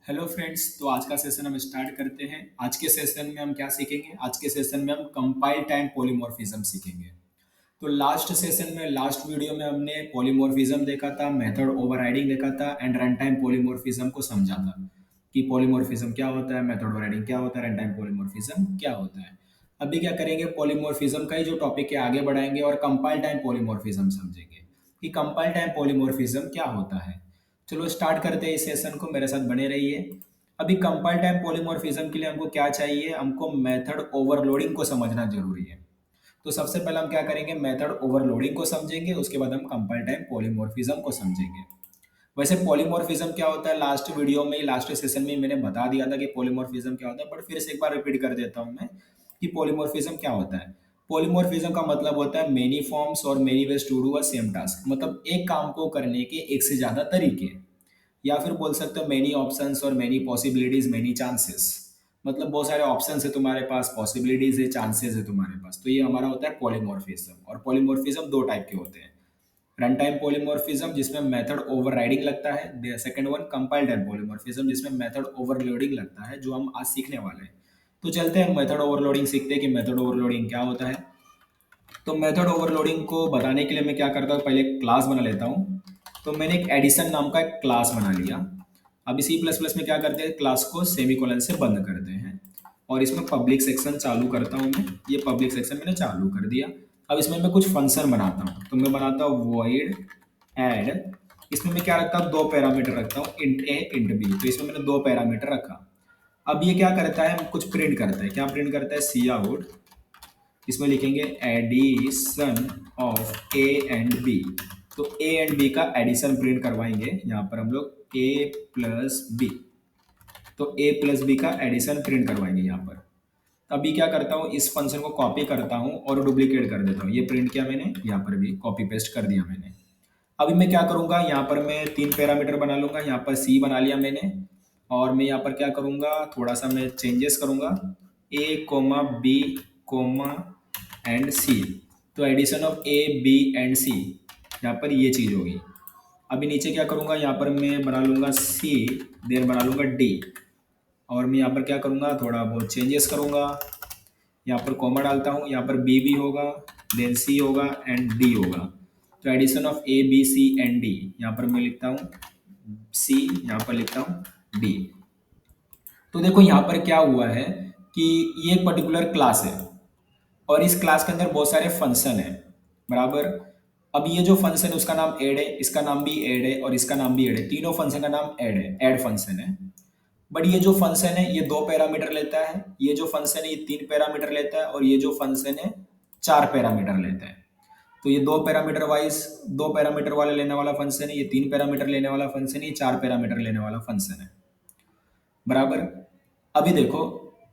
Hello friends. तो आज का सेशन हम स्टार्ट करते हैं। आज के सेशन में हम क्या सीखेंगे? आज के सेशन में हम कंपाइल टाइम पॉलीमॉर्फिज्म सीखेंगे। तो लास्ट सेशन में, लास्ट वीडियो में हमने पॉलीमॉर्फिज्म देखा था, मेथड ओवरराइडिंग देखा था एंड रन टाइम पॉलीमॉर्फिज्म को समझा था कि पॉलीमॉर्फिज्म क्या होता है, मेथड ओवरराइडिंग क्या होता है, रन टाइम पॉलीमॉर्फिज्म क्या होता है। अभी क्या करेंगे, पॉलीमॉर्फिज्म का ही जो टॉपिक है आगे बढ़ाएंगे और कंपाइल टाइम पॉलीमॉर्फिज्म समझेंगे कि कंपाइल टाइम पॉलीमॉर्फिज्म क्या होता है। चलो स्टार्ट करते हैं इस सेशन को, मेरे साथ बने रहिए। अभी कंपाइल टाइम पॉलीमॉर्फिज्म के लिए हमको क्या चाहिए? हमको मेथड ओवरलोडिंग को समझना जरूरी है। तो सबसे पहले हम क्या करेंगे, मेथड ओवरलोडिंग को समझेंगे, उसके बाद हम कंपाइल टाइम पॉलीमॉर्फिज्म को समझेंगे। वैसे पॉलीमॉर्फिज्म क्या होता है, लास्ट वीडियो में, लास्ट सेशन में मैंने बता दिया था कि पॉलीमॉर्फिज्म क्या होता है, बट फिर से एक बार रिपीट कर देता हूं मैं कि पॉलीमॉर्फिज्म क्या होता है। पॉलीमॉर्फिज्म का मतलब होता है मेनी फॉर्म्स और many ways to do a same task, मतलब एक काम को करने के एक से ज्यादा तरीके, या फिर बोल सकते हो मेनी ऑप्शंस और मेनी पॉसिबिलिटीज मेनी चांसेस। मतलब बहुत सारे ऑप्शंस है तुम्हारे पास, पॉसिबिलिटीज है, चांसेस है तुम्हारे पास, तो ये हमारा होता है पॉलीमॉर्फिज्म। और पॉलीमॉर्फिज्म दो टाइप के होते हैं। रन टाइम पॉलीमॉर्फिज्म जिसमें मेथड ओवरराइडिंग लगता है, second one compile time polymorphism जिसमें मेथड ओवरलोडिंग लगता है, जो हम आज सीखने वाले हैं। तो चलते हैं मेथड ओवरलोडिंग सीखते हैं कि मेथड ओवरलोडिंग क्या होता है। तो मेथड ओवरलोडिंग को बताने के लिए मैं क्या करता हूँ, पहले एक क्लास बना लेता हूँ। तो मैंने एक एडिशन नाम का एक क्लास बना लिया। अभी सी प्लस प्लस में क्या करते हैं, क्लास को सेमीकोलन से बंद करते हैं और इसमें पब्लिक सेक्शन चालू करता हूँ मैं। ये पब्लिक सेक्शन मैंने चालू कर दिया। अब इसमें मैं कुछ फंक्शन बनाता हूँ, तो मैं बनाता हूँ वॉइड ऐड। इसमें मैं क्या रखता हूँ, दो पैरामीटर रखता हूँ, इंट ए इंट बी। तो इसमें मैंने दो पैरामीटर रखा। अब ये क्या करता है, कुछ प्रिंट करता है। क्या प्रिंट करता है? C out. इसमें लिखेंगे addition of a and b. तो ए एंड बी का एडिशन प्रिंट करवाएंगे यहाँ पर हम लोग, ए प्लस बी। तो ए प्लस बी का एडिशन प्रिंट करवाएंगे यहाँ पर। अभी क्या करता हूँ, इस फंक्शन को कॉपी करता हूँ और डुप्लीकेट कर देता हूँ। ये प्रिंट किया मैंने, यहाँ पर भी कॉपी पेस्ट कर दिया मैंने। अभी मैं क्या करूँगा, यहाँ पर मैं तीन पैरामीटर बना लूंगा। यहाँ पर सी बना लिया मैंने, और मैं यहाँ पर क्या करूँगा, थोड़ा सा मैं चेंजेस करूँगा, a comma b comma and c. तो addition of a b and c, यहाँ पर ये चीज़ होगी। अभी नीचे क्या करूँगा, यहाँ पर मैं बना लूँगा सी, देन बना लूँगा डी। और मैं यहाँ पर क्या करूँगा, थोड़ा बहुत चेंजेस करूँगा। यहाँ पर कॉमा डालता हूँ, यहाँ पर बी भी होगा, देन सी होगा एंड डी होगा। तो addition of a b c and d, यहाँ पर मैं लिखता हूँ सी, यहाँ पर लिखता हूँ डी। तो देखो यहाँ पर क्या हुआ है कि ये एक पर्टिकुलर क्लास है और इस क्लास के अंदर बहुत सारे फंक्शन है, बराबर। अब ये जो फंक्शन है उसका नाम ऐड है, इसका नाम भी ऐड है और इसका नाम भी ऐड है। तीनों फंक्शन का नाम ऐड है, ऐड फंक्शन है। बट ये जो फंक्शन है ये दो पैरामीटर लेता है, ये जो फंक्शन है ये तीन पैरामीटर लेता है, और ये जो फंक्शन है चार पैरामीटर लेता है। तो ये दो पैरामीटर वाइज, दो पैरामीटर वाले लेने वाला फंक्शन है, ये तीन पैरामीटर लेने वाला फंक्शन है, ये चार पैरामीटर लेने वाला फंक्शन है, बराबर। अभी देखो,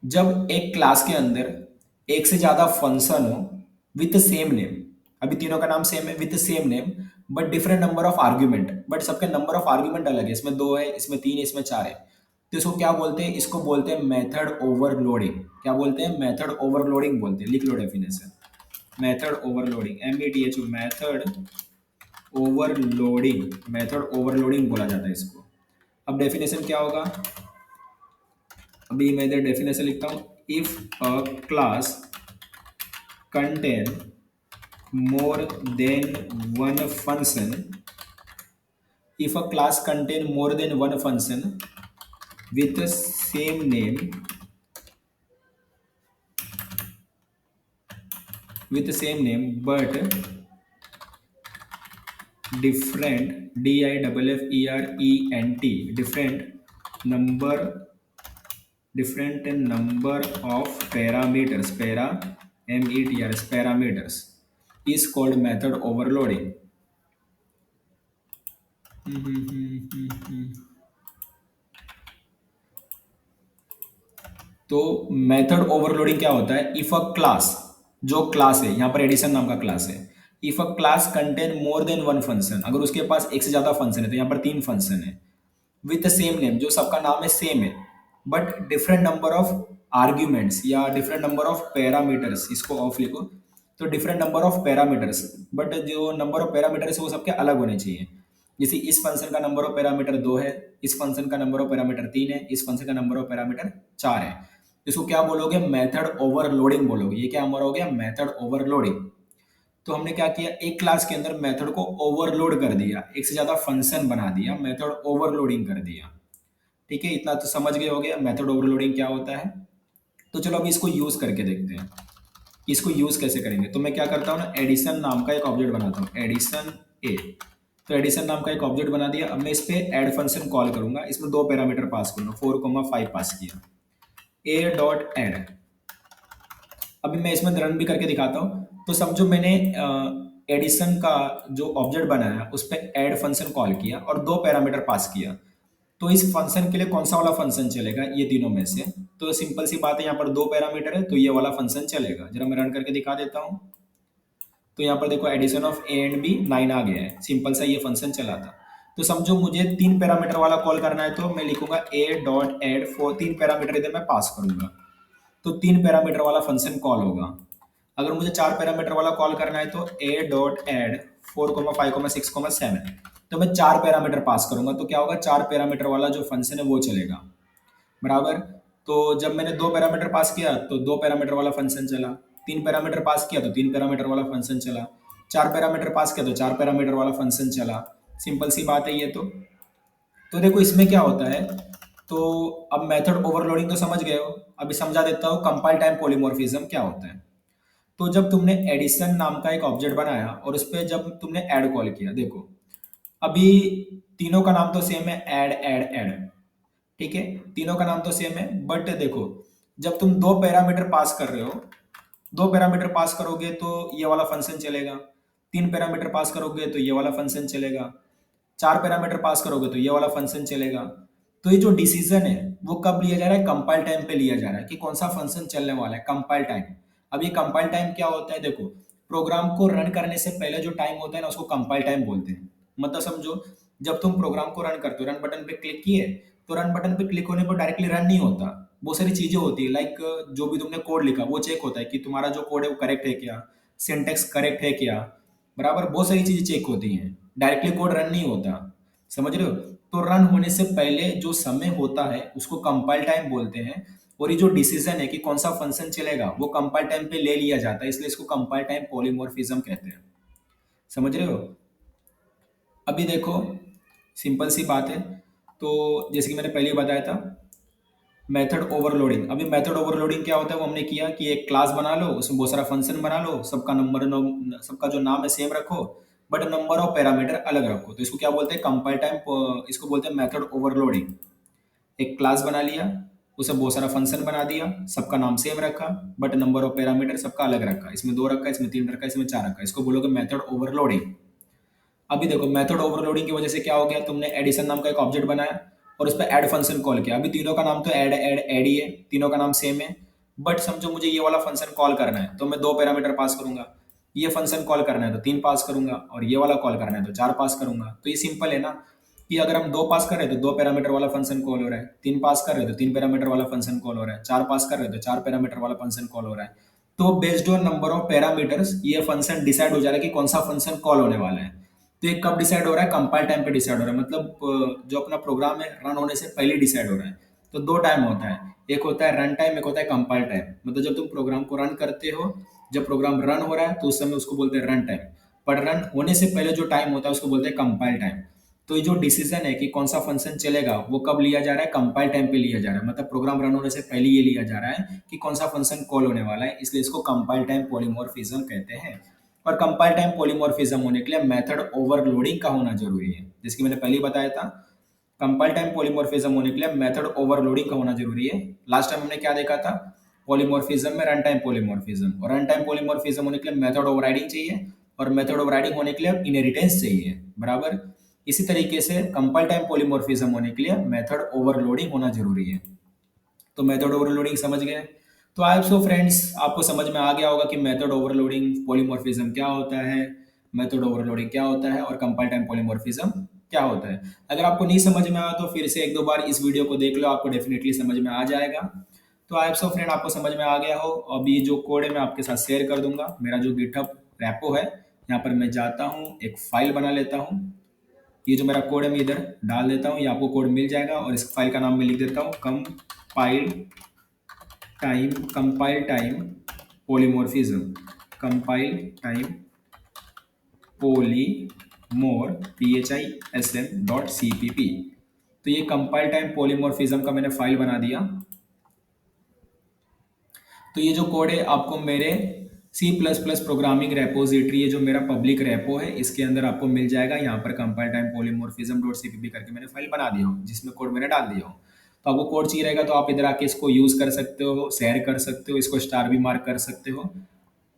जब एक क्लास के अंदर एक से ज्यादा फंक्शन हो विथ सेम नेम, अभी तीनों का नाम सेम है, with same name, but different number of argument, but सबके नंबर ऑफ आर्ग्यूमेंट अलग है। इसमें दो है, इसमें तीन है, इसमें चार है। तो इसको क्या बोलते हैं? इसको बोलते हैं मेथड ओवरलोडिंग। क्या बोलते हैं? मेथड ओवरलोडिंग बोलते हैं। लिख लो definition, method overloading, METHO, method overloading. Method overloading बोला जाता है इसको। अब डेफिनेशन क्या होगा, अभी मैं इधर डेफिनेशन लिखता हूँ। If a class contain more than one function, if a class contain more than one function with the same name, but different, DIFFERENT, different number of parameters, parameters is called method overloading. तो method overloading क्या होता है? If a class, जो class है यहाँ पर addition नाम का क्लास है, if a class contain more than one function, अगर उसके पास एक से ज्यादा फंक्शन है, तो यहाँ पर तीन फंक्शन है, विथ सेम नेम, जो सबका नाम है सेम है, but different number of arguments या डिफरेंट नंबर ऑफ पैरामीटर्स, इसको ऑफ लिखो। तो different number of parameters, but जो नंबर ऑफ पैरामीटर्स वो सबके अलग होने चाहिए। जैसे इस फंक्शन का नंबर ऑफ पैरामीटर 2 है, इस फंक्शन का नंबर ऑफ पैरामीटर 3 है, इस फंक्शन का नंबर ऑफ पैरामीटर 4 है। इसको क्या बोलोगे? मेथड ओवरलोडिंग बोलोगे। ये क्या हमारा हो गया? Method overloading. तो हमने क्या किया, एक क्लास के अंदर मेथड को ओवरलोड कर दिया, एक से ज्यादा फंक्शन बना दिया, मेथड ओवरलोडिंग कर दिया। ठीक है, इतना तो समझ गए हो गया मेथड ओवरलोडिंग क्या होता है। तो चलो अभी इसको यूज करके देखते हैं, इसको यूज कैसे करेंगे। तो मैं क्या करता हूँ ना, एडिशन नाम का एक ऑब्जेक्ट बनाता हूँ, एडिशन ए। तो एडिशन नाम का एक ऑब्जेक्ट बना दिया। अब मैं इस पे ऐड फंक्शन कॉल करूंगा, इसमें दो पैरामीटर पास करूंगा, 4,5 पास किया, ए डॉट एड। अभी मैं इसमें रन भी करके दिखाता हूँ। तो समझो मैंने एडिशन का जो ऑब्जेक्ट बनाया उस पर ऐड फंक्शन कॉल किया और दो पैरामीटर पास किया। तो इस फंक्शन के लिए कौन सा वाला फंक्शन चलेगा? ये तीनों में से। तो सिंपल सी बात है, यहाँ पर दो पैरामीटर है तो ये वाला फंक्शन चलेगा। जरा मैं रन करके दिखा देता हूँ। तो यहाँ पर देखो addition of a and b 9 आ गया है, सिंपल सा ये फंक्शन चला था। तो समझो मुझे तीन पैरामीटर वाला कॉल करना है, तो मैं लिखूंगा ए डॉट एड फोर, तीन पैरामीटर इधर मैं पास करूंगा तो तीन पैरामीटर वाला फंक्शन कॉल होगा। अगर मुझे चार पैरामीटर वाला कॉल करना है तो ए डॉट एड 4,5,6,7, तो मैं चार पैरामीटर पास करूंगा तो क्या होगा? चार पैरामीटर वाला जो फंक्शन है वो चलेगा, बराबर। तो जब मैंने दो पैरामीटर पास किया तो दो पैरामीटर वाला फंक्शन चला, तीन पैरामीटर पास किया तो तीन पैरामीटर वाला फंक्शन चला, चार पैरामीटर पास किया तो चार पैरामीटर वाला फंक्शन चला। सिंपल सी बात है ये तो देखो इसमें क्या होता है। तो अब मेथड ओवरलोडिंग तो समझ गए हो, अभी समझा देता हूँ कंपाइल टाइम पॉलीमॉर्फिज्म क्या होता है। तो जब तुमने एडिशन नाम का एक ऑब्जेक्ट बनाया और उस पर जब तुमने ऐड कॉल किया, देखो अभी तीनों का नाम तो सेम है, ऐड ऐड ऐड, ठीक है, तीनों का नाम तो सेम है। बट देखो जब तुम दो पैरामीटर पास कर रहे हो, दो पैरामीटर पास करोगे तो ये वाला फंक्शन चलेगा, तीन पैरामीटर पास करोगे तो ये वाला फंक्शन चलेगा, चार पैरामीटर पास करोगे तो ये वाला फंक्शन चलेगा। तो ये जो डिसीजन है वो कब लिया जा रहा है? कंपाइल टाइम पे लिया जा रहा है कि कौन सा फंक्शन चलने वाला है, कंपाइल टाइम। अब ये कंपाइल टाइम क्या होता है? देखो प्रोग्राम को रन करने से पहले जो टाइम होता है ना उसको कंपाइल टाइम बोलते हैं। मतलब समझो जब तुम प्रोग्राम को रन करते हो, रन बटन पे क्लिक किए, तो रन बटन पे क्लिक होने पर डायरेक्टली रन नहीं होता, बहुत सारी चीजें होती है। लाइक जो भी तुमने कोड लिखा वो चेक होता है कि तुम्हारा जो कोड है वो करेक्ट है क्या, सिंटेक्स करेक्ट है क्या, बराबर, बहुत सारी चीजें चेक होती हैं, डायरेक्टली कोड रन नहीं होता, समझ रहे हो। तो रन होने से पहले जो समय होता है उसको कंपाइल टाइम बोलते हैं। और ये जो डिसीजन है कि कौन सा फंक्शन चलेगा वो कंपाइल टाइम पे ले लिया जाता है, इसलिए इसको कंपाइल टाइम पॉलीमॉर्फिज्म कहते हैं, समझ रहे हो। अभी देखो सिंपल सी बात है। तो जैसे कि मैंने पहले ही बताया था मेथड ओवरलोडिंग। अभी मेथड ओवरलोडिंग क्या होता है वो हमने किया कि एक क्लास बना लो, उसमें बहुत सारा फंक्शन बना लो, सबका जो नाम है सेम रखो, बट नंबर ऑफ पैरामीटर अलग रखो। तो इसको क्या बोलते हैं? कंपाइल टाइम, इसको बोलते हैं मेथड ओवरलोडिंग। एक क्लास बना लिया, उसे बहुत सारा फंक्शन बना दिया, सबका नाम सेम रखा, बट नंबर ऑफ पैरामीटर सबका अलग रखा, इसमें दो रखा, इसमें तीन रखा, इसमें चार रखा, इसको बोलोगे मेथड ओवरलोडिंग। अभी देखो मेथड ओवरलोडिंग की वजह से क्या हो गया, तुमने एडिशन नाम का एक ऑब्जेक्ट बनाया और उस पर ऐड फंक्शन कॉल किया। अभी तीनों का नाम तो ऐड ऐड ऐड ही है, तीनों का नाम सेम है। बट समझो मुझे ये वाला फंक्शन कॉल करना है तो मैं दो पैरामीटर पास करूंगा, ये फंक्शन कॉल करना है तो तीन पास करूंगा, और ये वाला कॉल करना है तो चार पास करूंगा। तो ये सिंपल है ना कि अगर हम दो पास कर रहे हैं तो दो पैरामीटर वाला फंक्शन कॉल हो रहा है, तीन पास कर रहे हैं तो तीन पैरामीटर वाला फंक्शन कॉल हो रहा है, चार पास कर रहे हैं तो चार पैरामीटर वाला फंक्शन कॉल हो रहा है। तो based on number of parameters ये फंक्शन डिसाइड हो जा रहा है कि कौन सा फंक्शन कॉल होने वाला है। तो ये कब डिसाइड हो रहा है? कंपाइल टाइम पे डिसाइड हो रहा है, मतलब जो अपना प्रोग्राम है रन होने से पहले डिसाइड हो रहा है। तो दो टाइम होता है, एक होता है रन टाइम, एक होता है कंपाइल टाइम। मतलब जब तुम प्रोग्राम को रन करते हो, जब प्रोग्राम रन हो रहा है तो उस समय उसको बोलते हैं रन टाइम, पर रन होने से पहले जो टाइम होता है उसको बोलते हैं कंपाइल टाइम। तो ये जो डिसीजन है कि कौन सा फंक्शन चलेगा वो कब लिया जा रहा है? कंपाइल टाइम पे लिया जा रहा है, मतलब प्रोग्राम रन होने से पहले ये लिया जा रहा है कि कौन सा फंक्शन कॉल होने वाला है, इसलिए इसको कंपाइल टाइम पॉलीमॉर्फिज्म कहते हैं। और कंपाइल टाइम पॉलीमॉर्फिज्म होने के लिए मेथड ओवरलोडिंग का होना जरूरी है, जैसे कि मैंने पहले ही बताया था। कंपाइल टाइम पॉलीमॉर्फिज्म होने के लिए मेथड ओवरलोडिंग का होना जरूरी है। लास्ट टाइम हमने क्या देखा था? पॉलीमॉर्फिज्म में रन टाइम पॉलीमॉर्फिज्म, और रन टाइम पॉलीमॉर्फिज्म होने के लिए मेथड ओवरराइडिंग चाहिए, और मेथड ओवरराइडिंग होने के लिए इनहेरिटेंस चाहिए, बराबर। इसी तरीके से कंपाइल टाइम पॉलीमॉर्फिज्म होने के लिए मेथड ओवरलोडिंग होना जरूरी है। तो मेथड ओवरलोडिंग समझ गए। तो आई सो फ्रेंड्स आपको समझ में आ गया होगा कि मेथड ओवरलोडिंग पॉलीमॉर्फिज्म क्या होता है, मेथड ओवरलोडिंग क्या होता है, और कंपाइल टाइम पॉलीमॉर्फिज्म क्या होता है। अगर आपको नहीं समझ में आया तो फिर से एक दो बार इस वीडियो को देख लो, आपको डेफिनेटली समझ में आ जाएगा। तो आई सो फ्रेंड आपको समझ में आ गया हो। अभी जो कोड है मैं आपके साथ शेयर कर दूंगा, मेरा जो गिटहब रेपो है, यहाँ पर मैं जाता हूँ, एक फाइल बना लेता हूँ, ये जो मेरा कोड है मैं इधर डाल देता हूँ, ये आपको कोड मिल जाएगा और इस फाइल का नाम मैं लिख देता हूँ compile time polymorphism, compile time polymorphism PHISM.CPP। तो ये कंपाइल टाइम पोलीमॉर्फिज्म का मैंने फाइल बना दिया। तो ये जो कोड है आपको मेरे C++ प्रोग्रामिंग रेपोजिटरी, ये जो मेरा पब्लिक रेपो है इसके अंदर आपको मिल जाएगा। यहाँ पर कंपाइल टाइम polymorphism.cpp करके मैंने फाइल बना दिया हूँ, जिसमें कोड मैंने डाल दिया हूँ। तो आपको कोड चाहिए रहेगा तो आप इधर आके इसको यूज़ कर सकते हो, शेयर कर सकते हो, इसको स्टार भी मार्क कर सकते हो।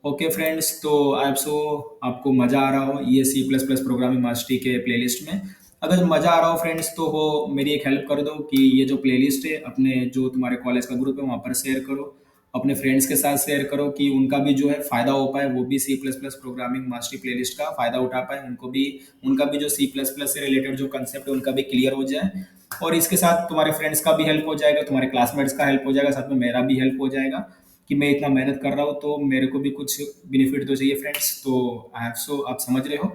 ओके फ्रेंड्स, तो आई सो आपको मज़ा आ रहा हो ये C++ प्रोग्रामिंग मास्टरी के प्लेलिस्ट में। अगर मज़ा आ रहा हो फ्रेंड्स तो वो मेरी एक हेल्प कर दो कि ये जो प्लेलिस्ट है अपने जो तुम्हारे कॉलेज का ग्रुप है वहाँ पर शेयर करो, अपने फ्रेंड्स के साथ शेयर करो कि उनका भी जो है फ़ायदा हो पाए, वो भी C++ प्रोग्रामिंग मास्टरी प्लेलिस्ट का फ़ायदा उठा पाए, उनको भी उनका भी जो C++ से रिलेटेड जो कंसेप्ट है उनका भी क्लियर हो जाए। और इसके साथ तुम्हारे फ्रेंड्स का भी हेल्प हो जाएगा, तुम्हारे क्लासमेट्स का हेल्प हो जाएगा, साथ में मेरा भी हेल्प हो जाएगा कि मैं इतना मेहनत कर रहा हूँ तो मेरे को भी कुछ बेनिफिट तो चाहिए फ्रेंड्स। तो आई हैव सो आप समझ रहे हो,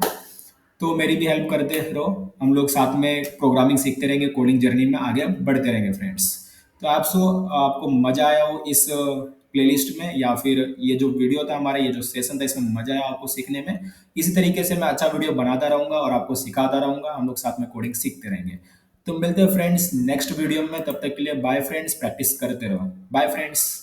तो मेरी भी हेल्प करते रहो, हम लोग साथ में प्रोग्रामिंग सीखते रहेंगे, कोडिंग जर्नी में आगे बढ़ते रहेंगे फ्रेंड्स। तो आप सो आपको मज़ा आया हो इस प्लेलिस्ट में, या फिर ये जो वीडियो था हमारा, ये जो सेशन था इसमें मज़ा आया आपको सीखने में। इसी तरीके से मैं अच्छा वीडियो बनाता रहूँगा और आपको सिखाता रहूँगा, हम लोग साथ में कोडिंग सीखते रहेंगे। तो मिलते हैं फ्रेंड्स नेक्स्ट वीडियो में, तब तक के लिए बाय फ्रेंड्स, प्रैक्टिस करते रहो, बाय फ्रेंड्स।